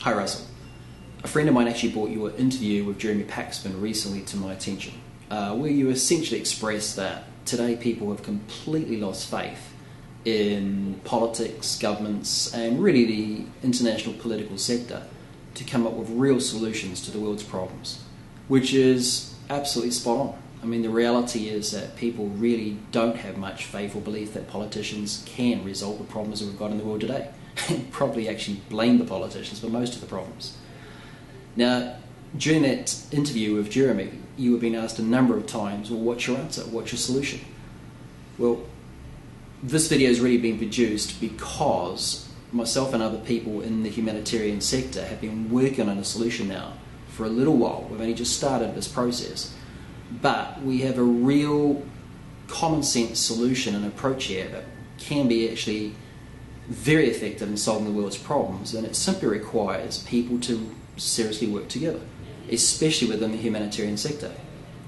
Hi Russell. A friend of mine actually brought your interview with Paxman recently to my attention, where you essentially expressed that today people have completely lost faith in politics, governments, and really the international political sector to come up with real solutions to the world's problems, which is absolutely spot on. I mean, the reality is that people really don't have much faith or belief that politicians can resolve the problems that we've got in the world today, and probably actually blame the politicians for most of the problems. Now, during that interview with Jeremy, you were being asked a number of times, well, what's your answer? What's your solution? Well, this video has really been produced because myself and other people in the humanitarian sector have been working on a solution now for a little while. We've only just started this process, but we have a real common sense solution and approach here that can be actually very effective in solving the world's problems, and it simply requires people to seriously work together, especially within the humanitarian sector.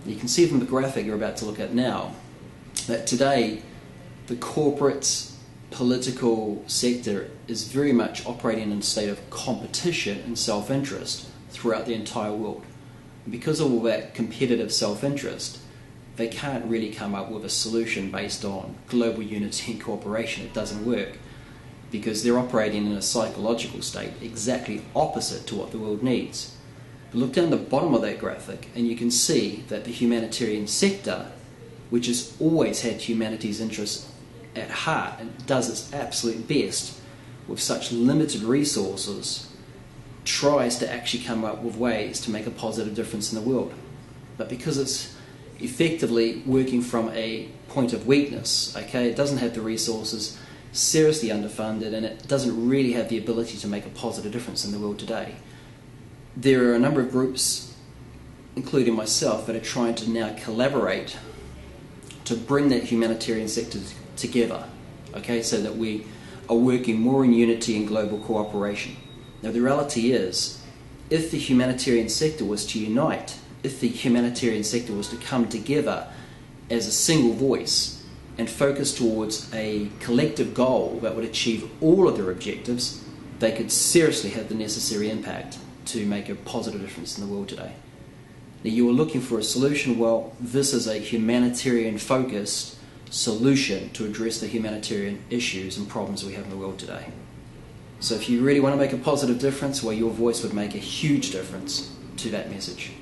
You can see from the graphic you're about to look at now that today the corporate political sector is very much operating in a state of competition and self-interest throughout the entire world. And because of all that competitive self-interest, they can't really come up with a solution based on global unity and cooperation. It doesn't work because they're operating in a psychological state exactly opposite to what the world needs. But look down the bottom of that graphic and you can see that the humanitarian sector, which has always had humanity's interests at heart and does its absolute best with such limited resources, tries to actually come up with ways to make a positive difference in the world. But because it's effectively working from a point of weakness, okay, it doesn't have the resources, seriously underfunded, and it doesn't really have the ability to make a positive difference in the world today. There are a number of groups, including myself, that are trying to now collaborate to bring that humanitarian sector together, okay, so that we are working more in unity and global cooperation. Now the reality is, if the humanitarian sector was to unite, if the humanitarian sector was to come together as a single voice and focus towards a collective goal that would achieve all of their objectives, they could seriously have the necessary impact to make a positive difference in the world today. Now you are looking for a solution. Well, this is a humanitarian focused solution to address the humanitarian issues and problems we have in the world today. So if you really want to make a positive difference, well, your voice would make a huge difference to that message.